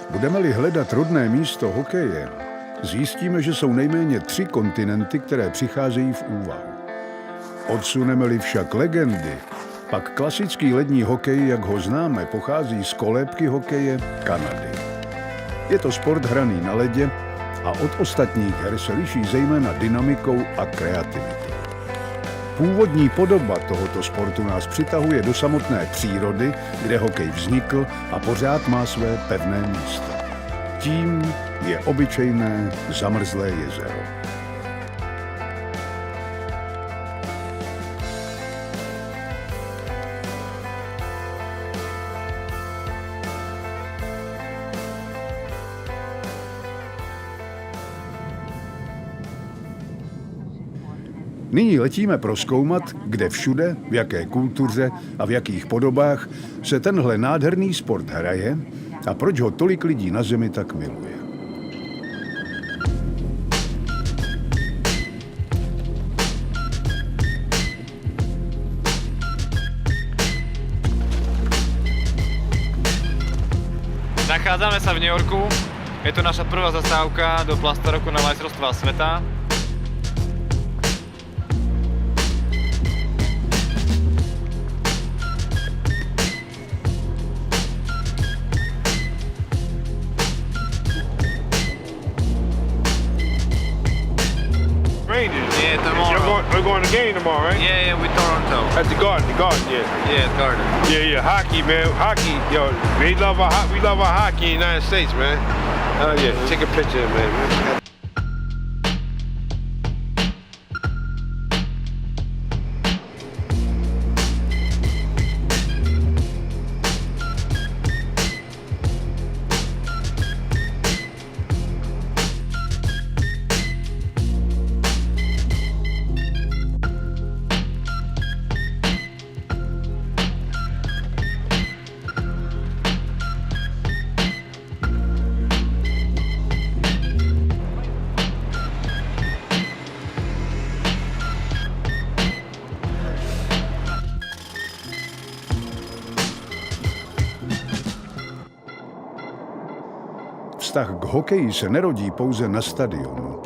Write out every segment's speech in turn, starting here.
Budeme-li hledat rodné místo hokeje, zjistíme, že jsou nejméně 3 kontinenty, které přicházejí v úvahu. Odsuneme-li však legendy, pak klasický lední hokej, jak ho známe, pochází z kolébky hokeje Kanady. Je to sport hraný na ledě a od ostatních her se liší zejména dynamikou a kreativitou. Původní podoba tohoto sportu nás přitahuje do samotné přírody, kde hokej vznikl a pořád má své pevné místo. Tím je obyčejné zamrzlé jezero. Nyní letíme prozkoumat, kde všude, v jaké kultuře a v jakých podobách se tenhle nádherný sport hraje a proč ho tolik lidí na zemi tak miluje. Nachádzame sa v New Yorku. Je to naša prvá zastávka do Plastoroku na majstrovstvá sveta. Yeah, tomorrow. We're going to the game tomorrow, right? Yeah, with Toronto. At the Garden, yeah. Yeah, Garden. Yeah, hockey, man. Hockey, yo, we love our hockey in the United States, man. Yeah, take a picture, man. Vztah k hokeji se nerodí pouze na stadionu.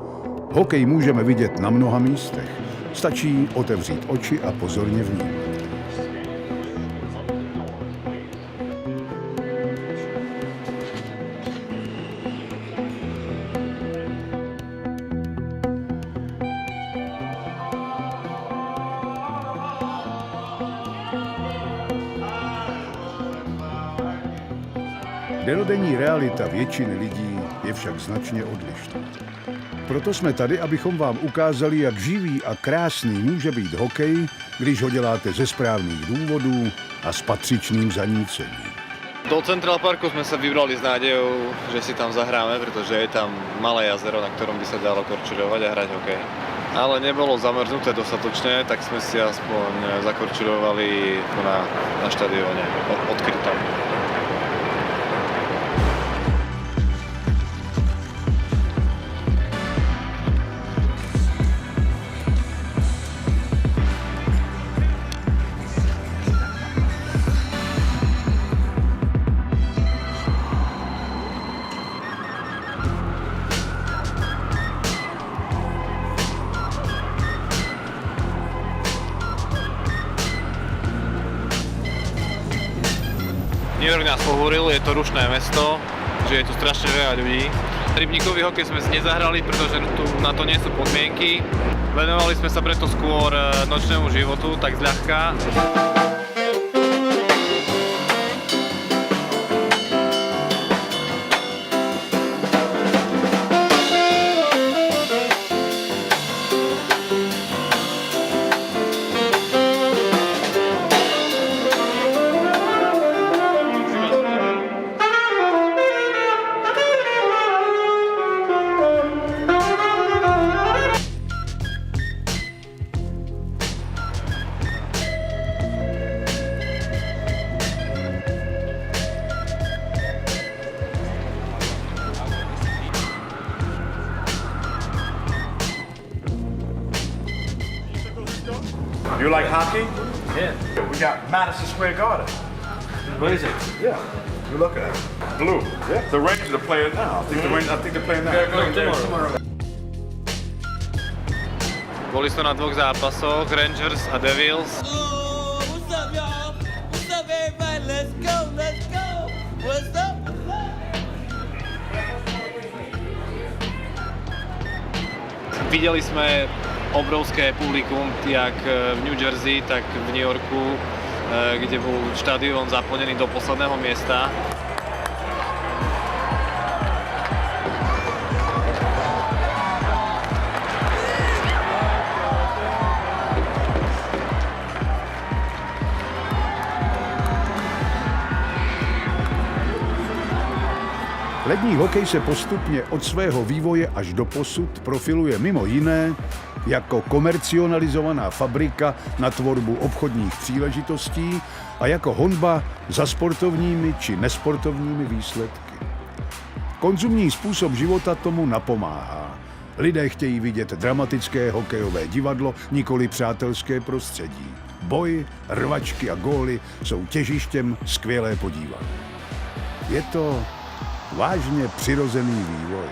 Hokej můžeme vidět na mnoha místech. Stačí otevřít oči a pozorně vnímat. Denodenní realita většiny lidí je však značně odlišná. Proto jsme tady, abychom vám ukázali, jak živý a krásný může být hokej, když ho děláte ze správných důvodů a s patřičným zanícením. Do Central Parku sme sa vybrali s nádejou, že si tam zahráme, pretože je tam malé jazero, na ktorom by sa dalo korčuľovať a hrať hokej. Ale nebolo zamrznuté dostatočne, tak sme si aspoň zakorčuľovali na štadióne odkrytom. New York nás pohúril, je to rušné mesto, že je tu strašne veľa ľudí. Rybníkový hokej sme si nezahrali, pretože tu na to nie sú podmienky. Venovali sme sa preto skôr nočnému životu, tak zľahka. You like hockey? Yeah. We got Madison Square Garden. What is it? Yeah. You're looking at it. Blue. Yeah. The Rangers are playing now. I think they're playing now. They're going there tomorrow. Boli sme na dvoch zápasoch, Rangers a Devils. Oh, what's up, y'all? What's up, everybody? Let's go, let's go. What's up? Videli sme obrovské publikum, jak v New Jersey, tak v New Yorku, kde bol štadión zaplnený do posledného miesta. Lední hokej se postupně od svého vývoje až do posud profiluje mimo jiné jako komercionalizovaná fabrika na tvorbu obchodních příležitostí a jako honba za sportovními či nesportovními výsledky. Konzumní způsob života tomu napomáhá. Lidé chtějí vidět dramatické hokejové divadlo, nikoli přátelské prostředí. Boj, rvačky a góly jsou těžištěm skvělé podívané. Je to vážně přirozený vývoj.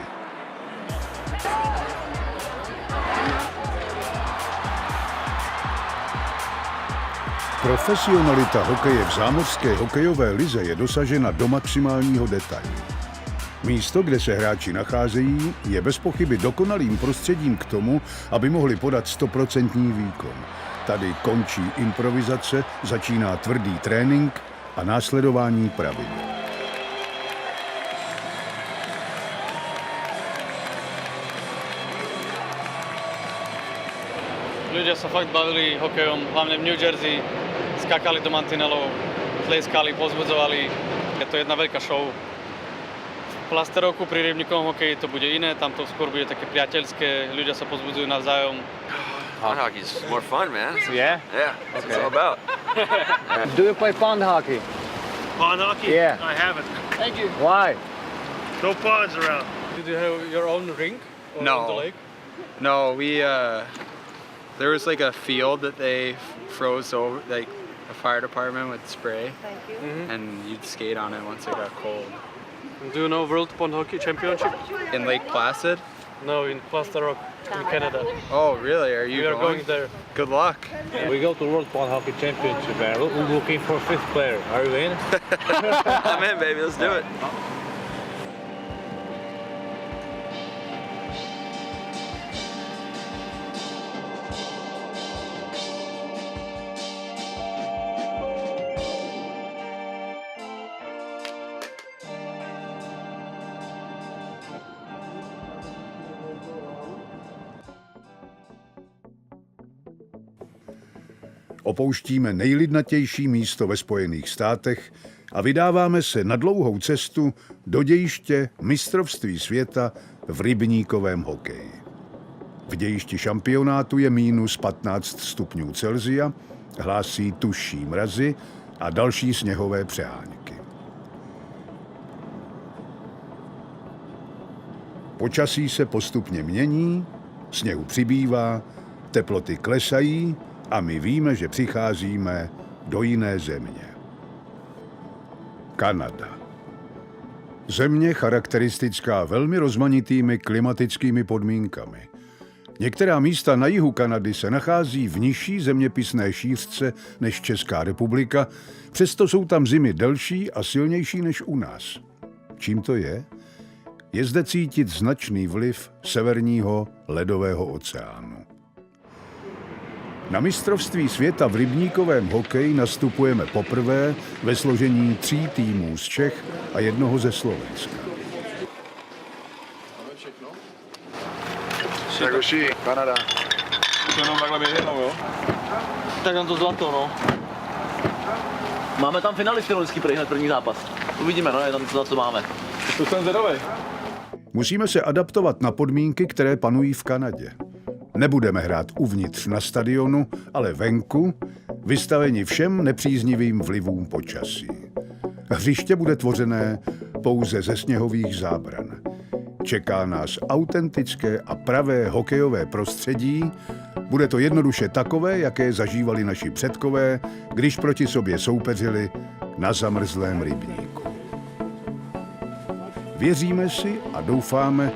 Profesionalita hokeje v zámořské hokejové lize je dosažena do maximálního detailu. Místo, kde se hráči nacházejí, je bez pochyby dokonalým prostředím k tomu, aby mohli podat 100% výkon. Tady končí improvizace, začíná tvrdý trénink a následování pravidel. Ľudia sa fakt bavili hokejom, hlavne v New Jersey. Skakali do mantinelov, tlieskali, pozbudzovali. Je to jedna veľká show. V Plasterovku pri rybníkovom hokeji to bude iné, tam to skôr bude také priateľské, ľudia sa pozbudzujú navzájom. Pond hockey's more fun, man. Yeah? Yeah, that's what it's all about. Do you play pond hockey? Pond hockey? Yeah. I haven't. Thank you. Why? No ponds around. Did you have your own rink No. on the lake? No, we there was like a field that they froze over, like a fire department would spray. Thank you. And you'd skate on it once it got cold. Do you know World Pond Hockey Championship? In Lake Placid? No, in Plaster Rock, in Canada. Oh, really? Are you We are going there. Good luck. We go to World Pond Hockey Championship and we're looking for 5th player. Are you in? I'm in, baby. Let's do it. Opouštíme nejlidnatější místo ve Spojených státech a vydáváme se na dlouhou cestu do dějiště mistrovství světa v rybníkovém hokeji. V dějišti šampionátu je minus 15 stupňů Celsia, hlásí tužší mrazy a další sněhové přehánky. Počasí se postupně mění, sněhu přibývá, teploty klesají a my víme, že přicházíme do jiné země. Kanada. Země charakteristická velmi rozmanitými klimatickými podmínkami. Některá místa na jihu Kanady se nachází v nižší zeměpisné šířce než Česká republika, přesto jsou tam zimy delší a silnější než u nás. Čím to je? Je zde cítit značný vliv severního ledového oceánu. Na mistrovství světa v rybníkovém hokeji nastupujeme poprvé ve složení 3 týmů z Čech a 1 ze Slovenska. Sagoshi, Canada. To jenom takhle běžnou, jo? Tak nám to zlato, no. Máme tam finalisty loňský hned první zápas. Uvidíme, no, je tam to, co máme. To jsem zvedavej. Musíme se adaptovat na podmínky, které panují v Kanadě. Nebudeme hrát uvnitř na stadionu, ale venku, vystaveni všem nepříznivým vlivům počasí. Hřiště bude tvořené pouze ze sněhových zábran. Čeká nás autentické a pravé hokejové prostředí. Bude to jednoduše takové, jaké zažívali naši předkové, když proti sobě soupeřili na zamrzlém rybníku. Věříme si a doufáme,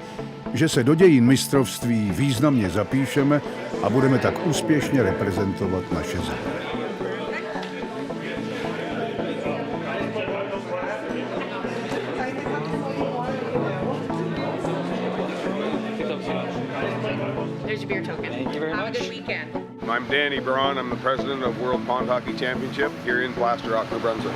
že se do dějin mistrovství významně zapíšeme a budeme tak úspěšně reprezentovat naše země. There's your beer token. Thank you very much. Have a good weekend. I'm Danny Braun. I'm the president of World Pond Hockey Championship here in Plaster Rock, New Brunswick.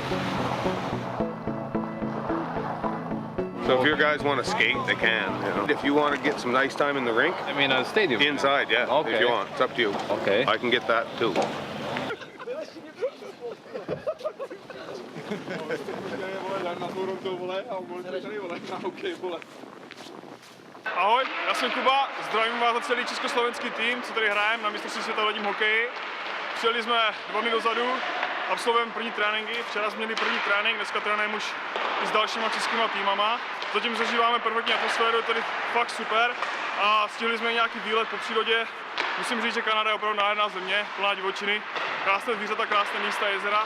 So if your guys want to skate, they can. You know. If you want to get some nice time in the rink, I mean, stadium. inside, yeah, Okay. if you want. It's up to you. Okay. I can get that too. Ahoj, já jsem Kuba, zdravím vás za celý československý tým, co tady hrajeme na mistrovství světa v ledním hokeji. Přijeli jsme 2 dny dozadu, absolvujeme první tréninky, včera jsme měli první trénink, dneska trénujeme už i s dalšíma českýma týmama. Zatím zažíváme perfektní atmosféru, je tady fakt super a stihli jsme nějaký výlet po přírodě. Musím říct, že Kanada je opravdu nádherná země, plná divočiny, krásné zvířata, krásné místa, jezera.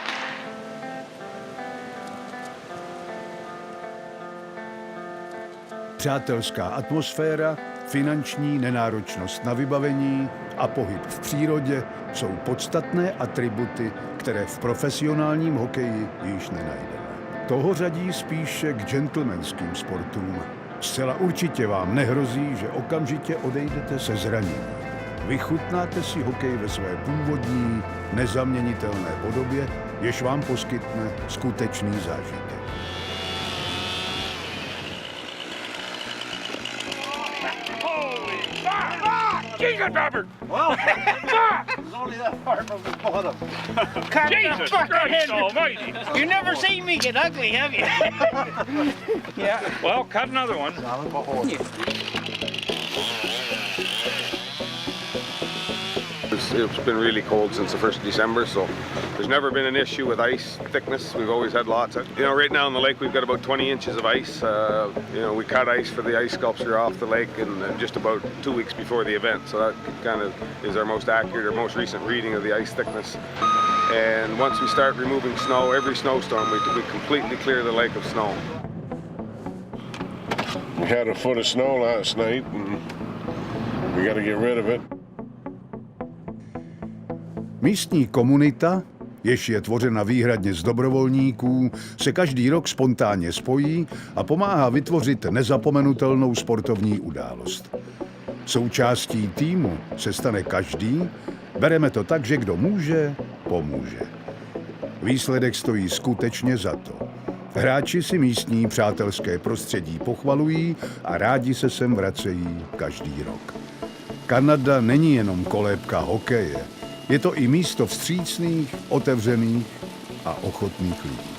Přátelská atmosféra, finanční nenáročnost na vybavení a pohyb v přírodě jsou podstatné atributy, které v profesionálním hokeji již nenajdeme. Toho řadí spíše k gentlemanským sportům. Zcela určitě vám nehrozí, že okamžitě odejdete se zraněním. Vychutnáte si hokej ve své původní, nezaměnitelné podobě, jež vám poskytne skutečný zážitek. Jesus, Robert! Well, it's only that far from the bottom. Jesus Christ almighty! You never seen me get ugly, have you? Yeah. Well, cut another one. It's been really cold since the 1st of December, so there's never been an issue with ice thickness. We've always had lots of, right now in the lake we've got about 20 inches of ice. We cut ice for the ice sculpture off the lake in just about 2 weeks before the event, so that kind of is our most accurate or most recent reading of the ice thickness. And once we start removing snow, every snowstorm, we completely clear the lake of snow. We had a foot of snow last night, and we got to get rid of it. Místní komunita, jež je tvořena výhradně z dobrovolníků, se každý rok spontánně spojí a pomáhá vytvořit nezapomenutelnou sportovní událost. Součástí týmu se stane každý, bereme to tak, že kdo může, pomůže. Výsledek stojí skutečně za to. Hráči si místní přátelské prostředí pochvalují a rádi se sem vracejí každý rok. Kanada není jenom kolébka hokeje, je to i místo vstřícných, otevřených a ochotných lidí.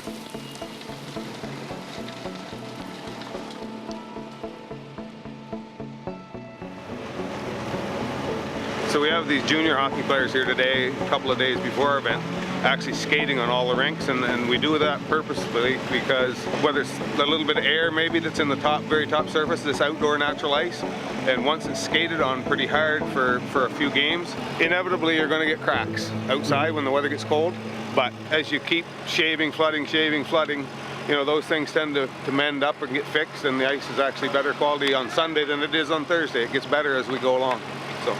So we have these junior hockey players here today, a couple of days before our event, actually skating on all the rinks, and we do that purposefully because whether it's a little bit of air maybe that's in the very top surface, this outdoor natural ice, and once it's skated on pretty hard for a few games, inevitably you're going to get cracks outside when the weather gets cold. But as you keep shaving, flooding, those things tend to mend up and get fixed, and the ice is actually better quality on Sunday than it is on Thursday. It gets better as we go along. So.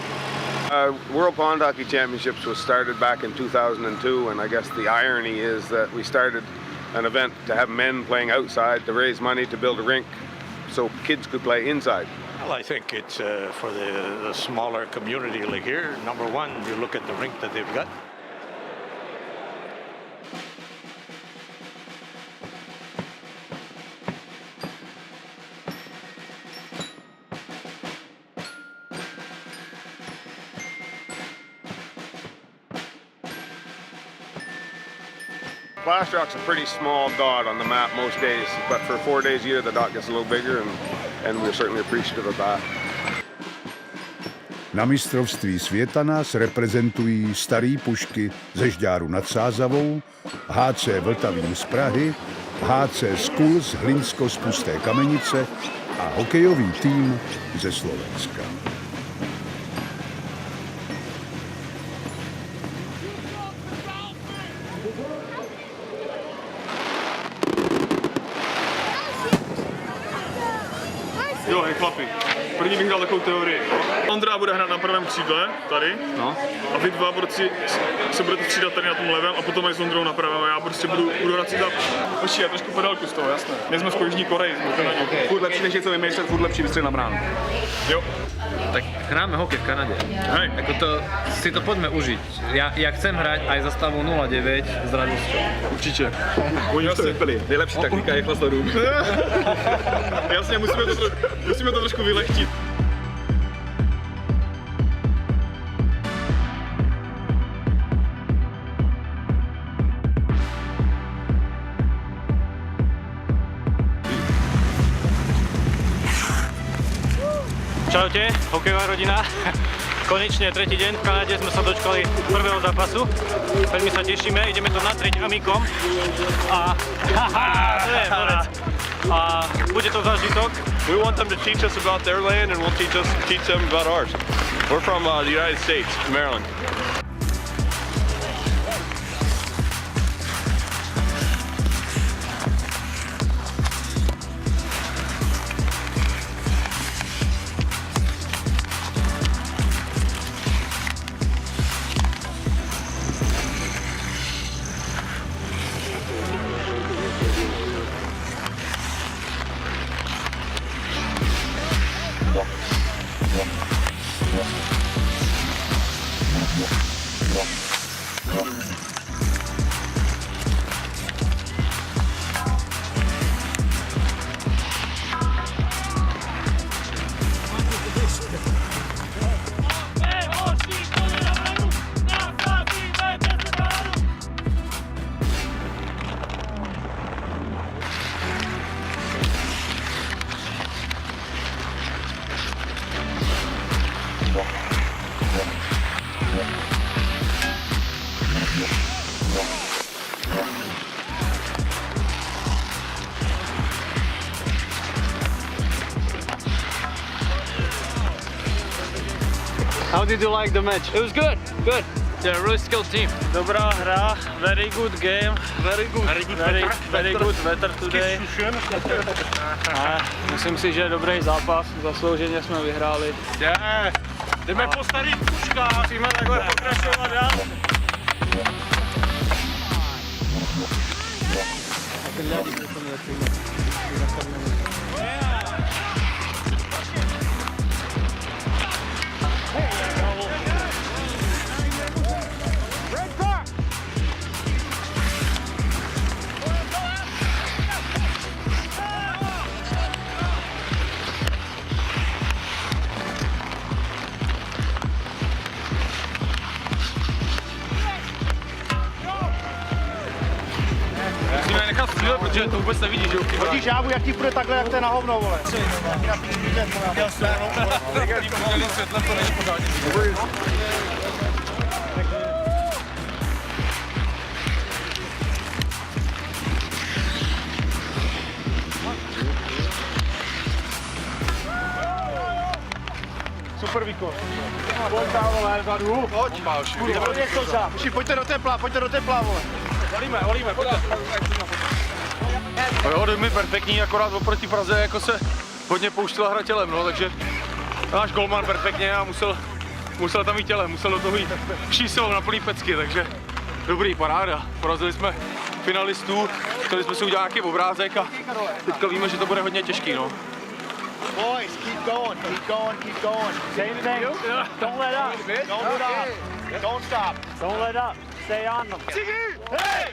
World Pond Hockey Championships was started back in 2002, and I guess the irony is that we started an event to have men playing outside to raise money to build a rink so kids could play inside. Well, I think it's for the smaller community like here. Number one, you look at the rink that they've got. Plaster Rock's a pretty small dot on the map most days, but for 4 days a year the dot gets a little bigger, and we're certainly appreciative of that. Na mistrovství světa nás reprezentují Starý Pušky ze Žďáru nad Sázavou, HC Vltavín z Prahy, HC Skul z Hlinsko z Pusté Kamenice a hokejový tým ze Slovenska. Tak chlapi, první bych dal takovou teorii. Ondra bude hrát na pravém křídle, tady. No. A vy dva borci se budete střídat tady na tom levém a potom aj s Ondrou na pravém a já prostě budu hrát si tam. Počkej, já trošku pedálku z toho, jasné. Nejsme v Jižní Koreji, jsme v Kanadě. Furt lepší než něco vymýšlet, furt lepší vystřel na bránu. Jo. Tak hráme hokej v Kanade. Hej. Ako to, si to poďme užiť. Ja chcem hrať aj za stavu 0-9 s radosťou. Určitě. Oni už to vypili. Nejlepší taktika je chlasorům. Jasně, musíme to trošku vylehčit. Čaute, hokejová rodina. Konečne tretí deň v Kanade sme sa dočkali prvého zápasu. Veľmi sa tešíme, ideme to natrieť amikom. A bude to zážitok. We want them to teach us about their land and we'll teach them about ours. We're from the United States, Maryland. How did you like the match? It was good. They're a really skilled team. Dobrá hra, very good game, very good weather today. A myslím si, že dobrý zápas, zaslouženě jsme vyhráli. Jdeme po starých puškách, musíme takhle pokračovat dál. Musíme nechat střílet, protože to vůbec nevidíš, že jo? Hodíš žábu, jak ti půjde takhle, jak to je na hovno, vole. Super výkon. Pojď tam, vole, vzadu. Pojď. Pojďte do tepla, vole. Valíme, pojďte. Jo, dojmy perfektní, akorát oproti Praze jako se hodně pouštila hra tělem, no, takže náš golman perfektně a musel tam jít tělem, musel do toho jít vší silou na plný pecky, takže dobrý, paráda. Porazili jsme finalistů, chtěli jsme si udělat nějaký obrázek a teďka víme, že to bude hodně těžký, no. Boys, keep going. Say anything. Don't let up. Don't stop. Don't let up. Stay on them. Hey!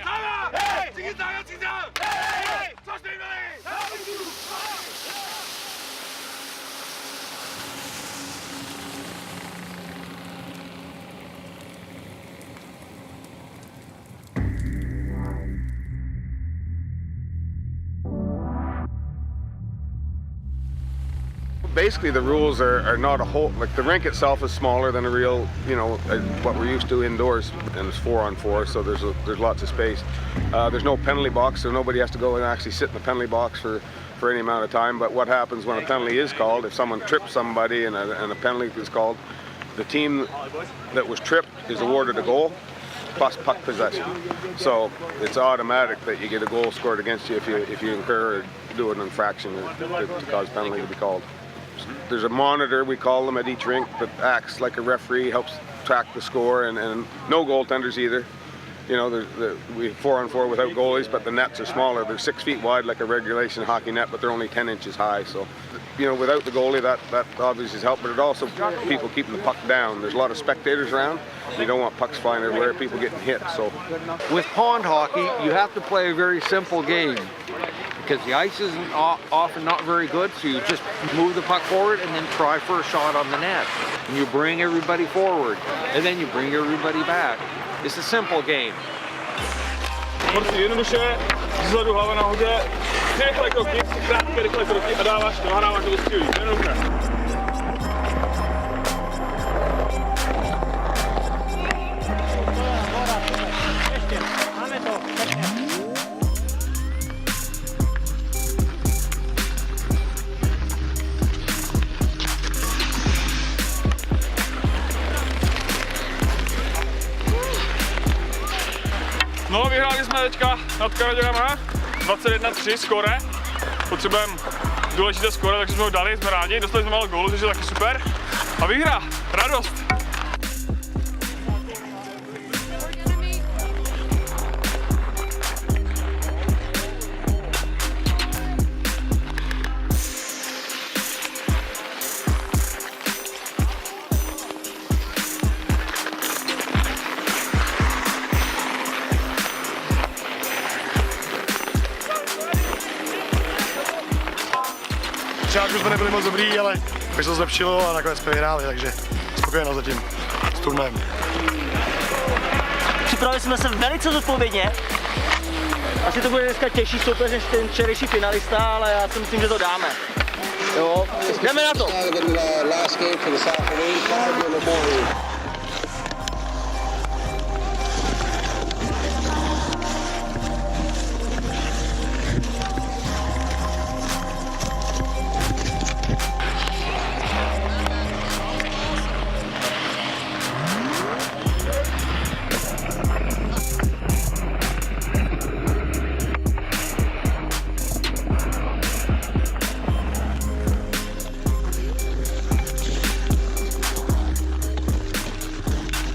Basically, the rules are not a whole, like the rink itself is smaller than a real, what we're used to indoors, and it's 4-on-4, so there's lots of space. There's no penalty box, so nobody has to go and actually sit in the penalty box for any amount of time. But what happens when a penalty is called, if someone trips somebody and a penalty is called, the team that was tripped is awarded a goal plus puck possession. So it's automatic that you get a goal scored against you if you incur or do an infraction to cause penalty to be called. There's a monitor, we call them, at each rink that acts like a referee, helps track the score, and no goaltenders either. You know, we 4-on-4 without goalies, but the nets are smaller. They're 6 feet wide like a regulation hockey net, but they're only 10 inches high. So, you know, without the goalie, that obviously has helped, but it also people keeping the puck down. There's a lot of spectators around. You don't want pucks flying everywhere, people getting hit. So, with pond hockey, you have to play a very simple game because the ice is often not very good. So you just move the puck forward and then try for a shot on the net. And you bring everybody forward, and then you bring everybody back. It's a simple game. Prostě jednoduše, vzadu hlava nahoře, 3 rychlé kroky, 3 krátké rychlé kroky a dáváš to, nahráváš to do střílí. To je jednoduché. No, vyhráli jsme teďka nad Karaděrama 21-3 skóre. Potřebujeme důležité skóre, takže jsme ho dali, jsme rádi. Dostali jsme málo gólů, což je taky super. A výhra, radost. Začátku jsme nebyli moc dobrý, ale pak se to zlepšilo a nakonec jsme vyhráli, takže spokojenost zatím s turnajem. Připravili jsme se velice zodpovědně. Asi to bude dneska těžší soupeř než ten včerejší finalista, ale já si myslím, že to dáme. Jo, jdeme na to!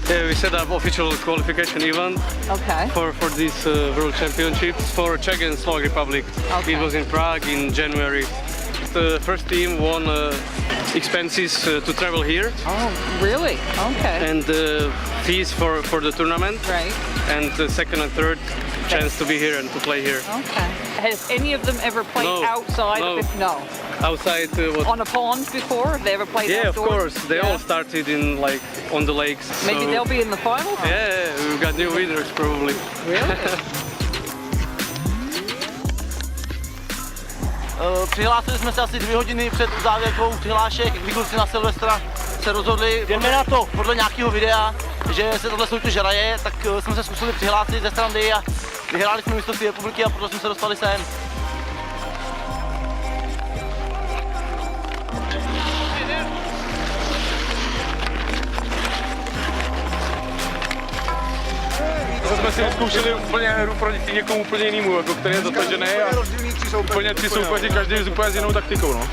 Yeah, we set up official qualification event for this World Championships for Czech and Slovak Republic. It was in Prague in January. The first team won expenses to travel here. Oh, really? Okay. And fees for the tournament. Right. And the second and third chance to be here and to play here. Okay. Has any of them ever played outside? No. Outside on a pond before? Have they ever played outdoors? Yeah, of course. They all started in on the lakes. Maybe they'll be in the final? Yeah, we've got new winners probably. Really? Přihlásili jsme se asi 2 hodiny před závěrkou přihlášek, kdy kluci na Silvestra se rozhodli podle nějakého videa, že se tohle soutěž hraje, tak jsme se zkusili přihlásit ze srandy a vyhráli jsme mistrovství republiky a proto jsme se dostali sem. Jsme si zkoušeli úplně hru proti někomu úplně jinému, jako který je zatažený a úplně 3 soupeři, každý s úplně s jinou taktikou. No.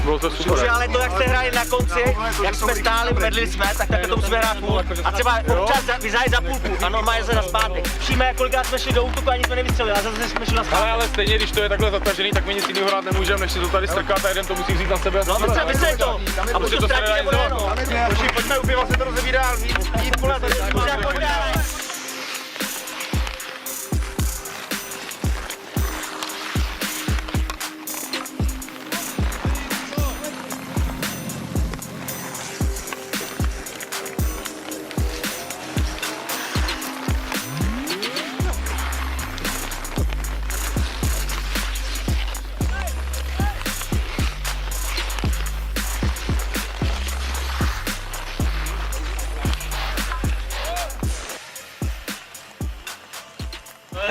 Bylo to super. Ale to, jak jste hráli na konci, jak jsme stáli, vedli jsme, tak takhle to musíme hrát půl. A třeba občas vyzrají za půlku a normálně se na zpátek. Všíme, kolikrát jsme šli do útoku a nic jsme nevystřelili a zase jsme šli na zpátek. Ale stejně, když to je takhle zatažený, tak my nic jiného hrát nemůžeme, než si to tady strkat a jeden to musí vzít na sebe. No, vysej to! A buď to ztratí nebo ne, no. Pojďme, u piva se to rozebírá, jít kole, to je jako dále.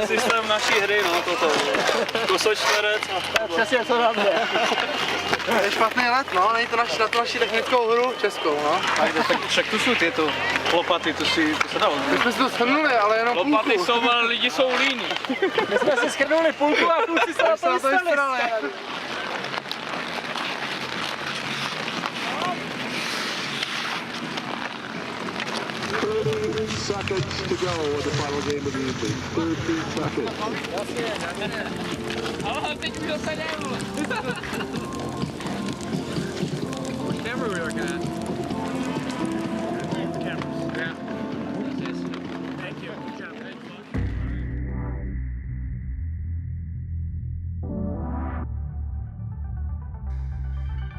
Systém naší hry, no toto. Kosočtverec a přesně co nám jde. Je špatný let, no, není to na tu naši technickou hru českou, no. tak však tu jsou tyto lopaty, to se dalo. My jsme si to shrnuli, ale jenom půlku. Lopaty jsou, ale lidi jsou líní. My jsme si shrnuli půlku a kluci se na to vystali. 30 seconds to go in the final game of the evening. 30 seconds. What camera are we looking at?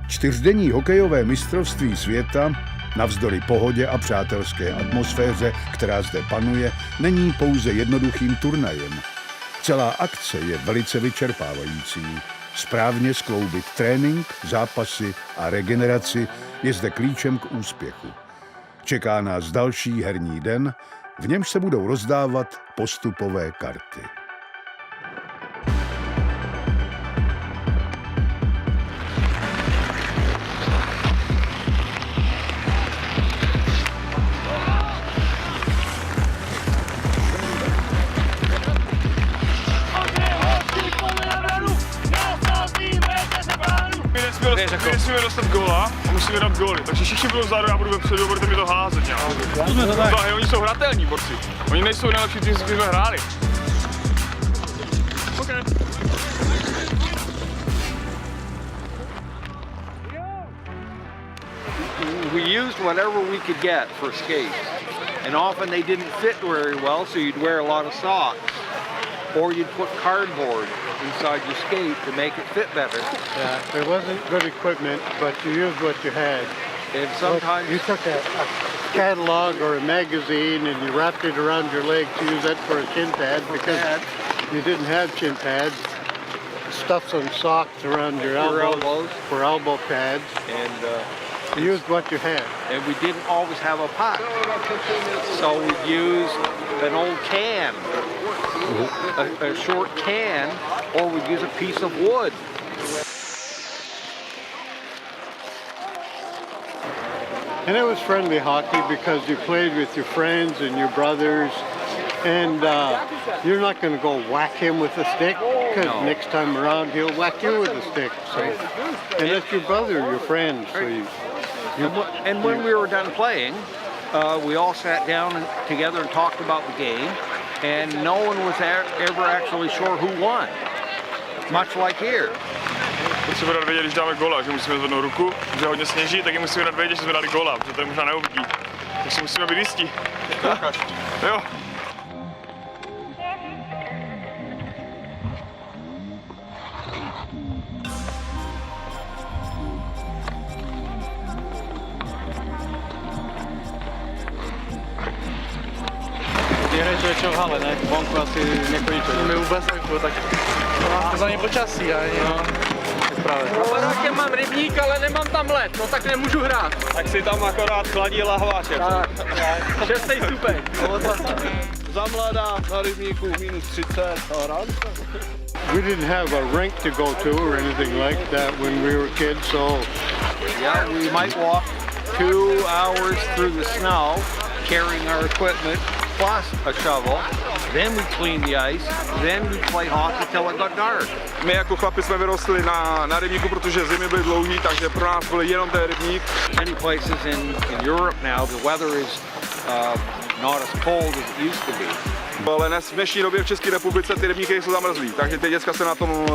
Čtyřdenní hokejové mistrovství světa, navzdory pohodě a přátelské atmosféře, která zde panuje, není pouze jednoduchým turnajem. Celá akce je velice vyčerpávající. Správně skloubit trénink, zápasy a regeneraci je zde klíčem k úspěchu. Čeká nás další herní den, v němž se budou rozdávat postupové karty. My nesmíme dostat góla a musíme dát góly, takže všichni budou vzadu, já budu vepředu, budete mi to házet nějak. Oni jsou hratelní borci, oni nejsou nejlepší tým, s kterým jsme hráli. Okay. We used whatever we could get for skates, and often they didn't fit very well, so you'd wear a lot of socks, or you'd put cardboard inside your skate to make it fit better. Yeah, there wasn't good equipment, but you used what you had. And sometimes you took a catalog or a magazine and you wrapped it around your leg to use that for a shin pad because you didn't have shin pads. Stuff some socks around your elbows for elbow pads. And you used what you had. And we didn't always have a puck, so we used an old can, a short can, or we'd use a piece of wood. And it was friendly hockey because you played with your friends and your brothers, and you're not going to go whack him with a stick because next time around he'll whack you with a stick. So, and that's your brother, your friend. So and when we were done playing, we all sat down together and talked about the game, and no one was ever actually sure who won. Much like here. Musíme dát vědět, když dáme góla, že musíme zvednout ruku, že hodně sněží, tak jim musíme dát vědět, že jsme dali góla, protože to je možná neuvidí. Takže musíme být jistí. Jo. Ty hraješ většinou v hale, ne? Vonku asi nechodíte. My vůbec nechodíme, tak to za ně počasí, ani právě. Parákem mám rybník, ale nemám tam led, no tak nemůžu hrát. Tak si tam akorát chladí lahváče. Tak, 6. stupeň. Za mladá na rybníku minus 30 a rád. We didn't have a rink to go to or anything like that when we were kids, so yeah, we might walk 2 hours through the snow carrying our equipment plus a shovel. Then we clean the ice, then we play hockey till it got dark. My jako chlapi jsme vyrostli na rybníku, protože zimy byly dlouhý, takže pro nás byl jenom ten rybník. Many places in Europe now the weather is not as cold as it used to be. Ale v dnešní době v České republice ty rybníky jsou zamrzlý, takže ty děcka se na tom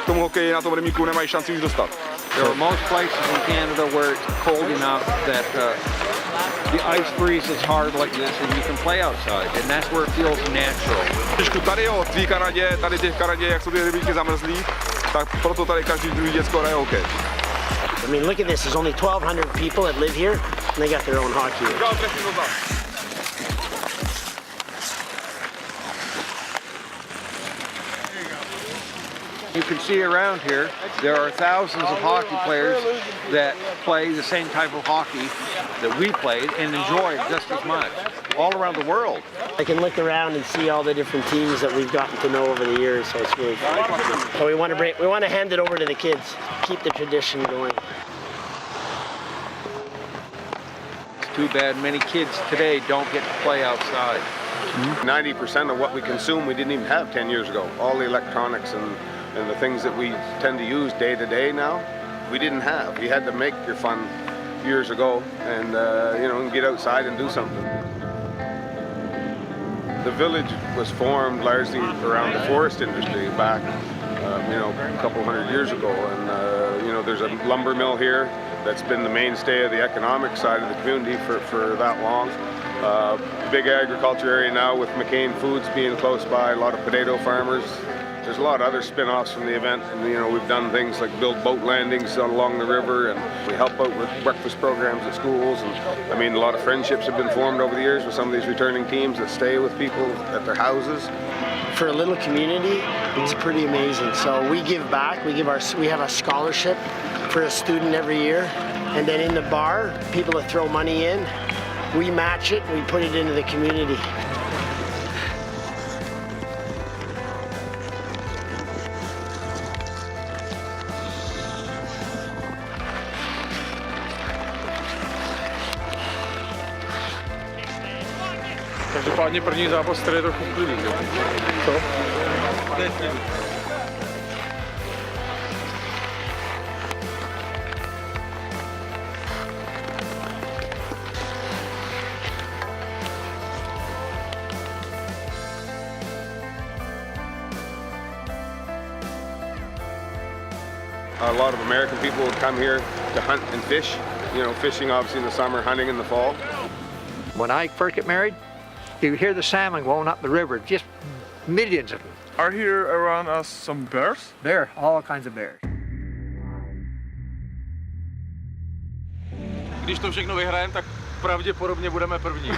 hokeji, na tom rybníku nemají šanci už dostat. There are most places in Canada where it's cold enough that the ice freezes hard like this and you can play outside, and that's where it feels natural. Trošku tady jo, v té Kanadě, tady v Kanadě, jak jsou ty rybníky zamrzlí, tak proto tady každý druhý děcko hraje hokej. I mean, look at this. There's only 1,200 people that live here, and they got their own hockey. You can see around here, there are thousands of hockey players that play the same type of hockey that we played and enjoy it just as much, all around the world. I can look around and see all the different teams that we've gotten to know over the years, so it's really fun. So we want to hand it over to the kids, keep the tradition going. It's too bad many kids today don't get to play outside. 90% of what we consume we didn't even have 10 years ago. All the electronics and the things that we tend to use day to day now, we didn't have. You had to make your fun years ago and get outside and do something. The village was formed largely around the forest industry back, a couple hundred years ago. And, there's a lumber mill here that's been the mainstay of the economic side of the community for that long. Big agriculture area now with McCain Foods being close by, a lot of potato farmers. There's a lot of other spin-offs from the event, and we've done things like build boat landings along the river, and we help out with breakfast programs at schools, and a lot of friendships have been formed over the years with some of these returning teams that stay with people at their houses. For a little community, it's pretty amazing. So we give back. We have a scholarship for a student every year, and then in the bar, people that throw money in, we match it. We put it into the community. Každopádně první zápas, který je trochu klidný. Co? A lot of American people would come here to hunt and fish. Fishing obviously in the summer, hunting in the fall. When I first get married, you hear the salmon going up the river, just millions of them. Are here around us some bears? There, all kinds of bears. Když to všechno vyhrajeme, tak pravděpodobně budeme první.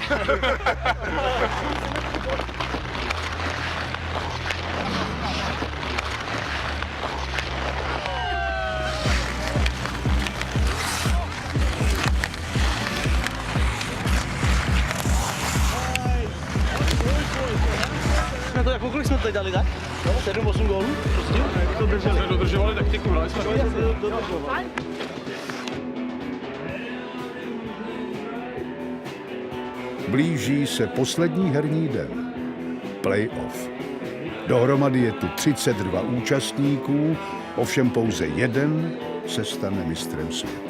Kolik jsme tady dali, tak? 7-8 gólů? Prostě? Jsme dodržovali taktiku, dali jsme Blíží se poslední herní den. Playoff. Dohromady je tu 32 účastníků, ovšem pouze jeden se stane mistrem světa.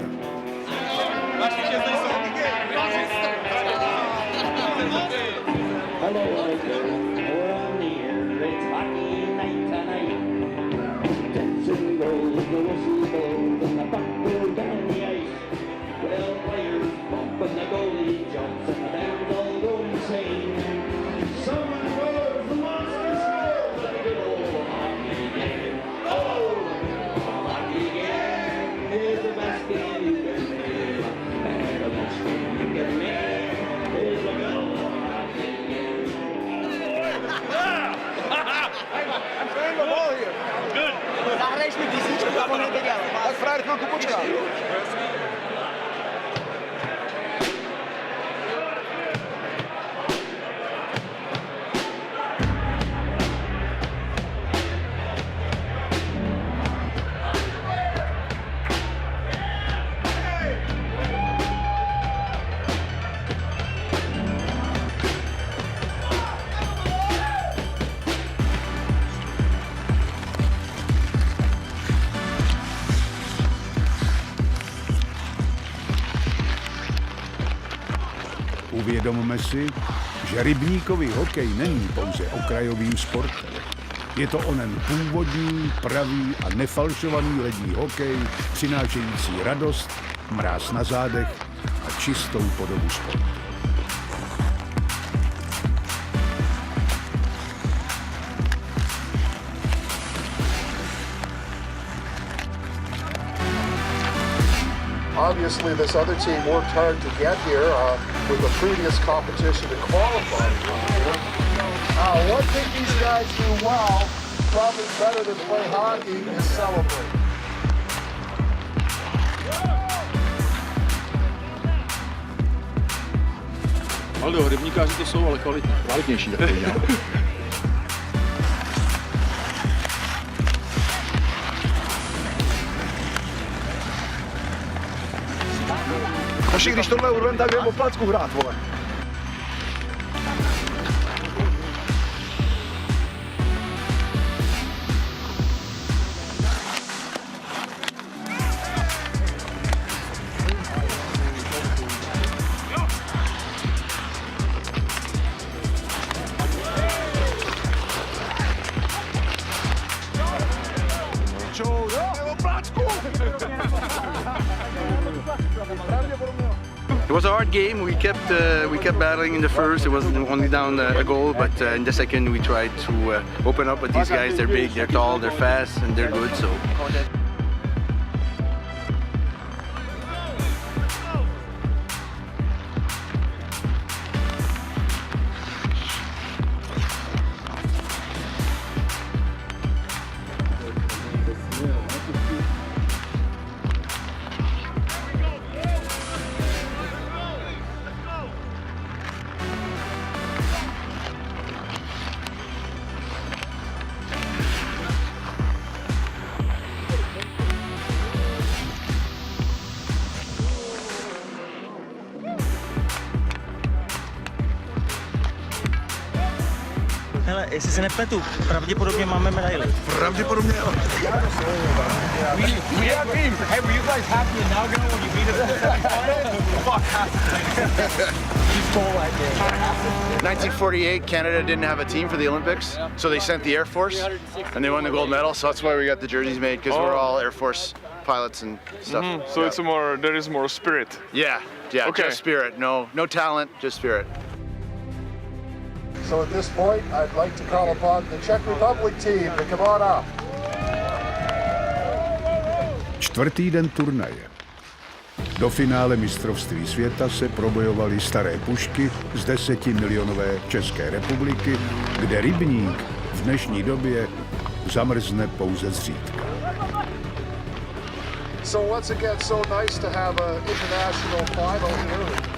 Zahraješ mi písničku, a on nevěděl. Tak frajer chvilku počkal. Uvědomme si, že rybníkový hokej není pouze okrajovým sportem. Je to onen původní, pravý a nefalšovaný lední hokej, přinášející radost, mráz na zádech a čistou podobu sportu. Obviously, this other team worked hard to get here with the previous competition to qualify. One thing these guys do well, probably better than play hockey, is celebrate. Aldo, rybníkáři to jsou, ale kvalitnější takový, ne? Naši, když tohle urvem, tak jdem o placku hrát, vole. It was a hard game. We kept battling in the first. It was only down a goal, but in the second we tried to open up with these guys. They're big, they're tall, they're fast, and they're good. So. Hele, jestli se nepletu, pravděpodobně máme medaili. Pravděpodobně jo. Hey, were you guys happy in Nagano when you beat us in the semifinals? You stole that game. 1948, Canada didn't have a team for the Olympics, so they sent the Air Force, and they won the gold medal. So that's why we got the jerseys made, because we're all Air Force pilots and stuff. So it's there is more spirit. Yeah, Okay. just spirit. No talent, just spirit. So at this point, I'd like to call upon the Czech Republic team to come on up. Čtvrtý den turnaje. Do finále mistrovství světa se probojovaly staré pušky z 10milionové České republiky, kde rybník v dnešní době zamrzne pouze zřídka. So once again, so nice to have an international final here.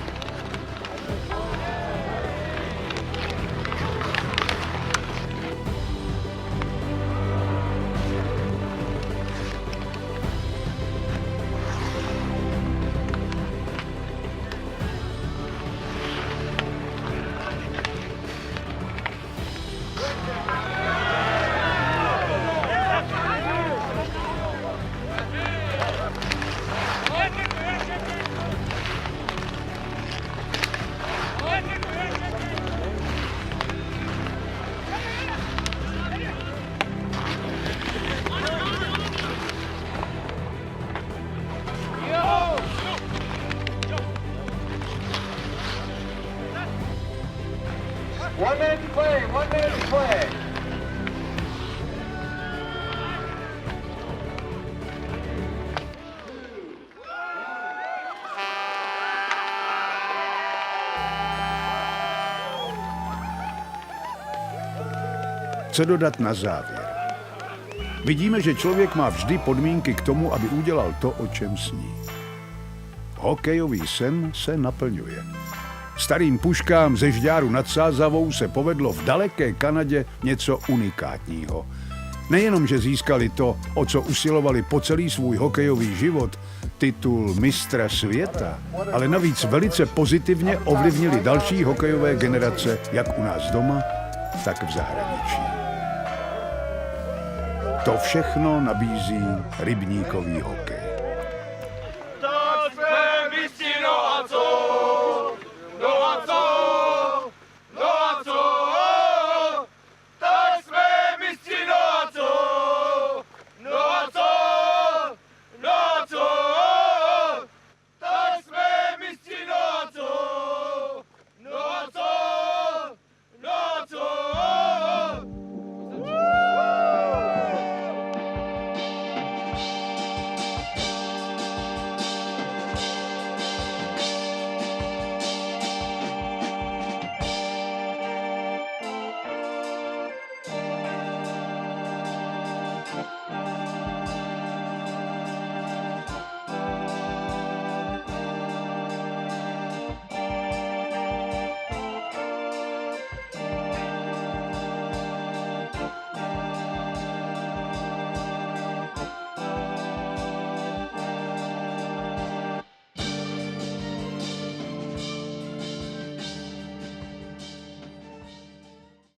One minute to play, 1 minute to play. Co dodat na závěr? Vidíme, že člověk má vždy podmínky k tomu, aby udělal to, o čem sní. Hokejový sen se naplňuje. Starým puškám ze Žďáru nad Sázavou se povedlo v daleké Kanadě něco unikátního. Nejenom, že získali to, o co usilovali po celý svůj hokejový život, titul mistra světa, ale navíc velice pozitivně ovlivnili další hokejové generace, jak u nás doma, tak v zahraničí. To všechno nabízí rybníkový hokej.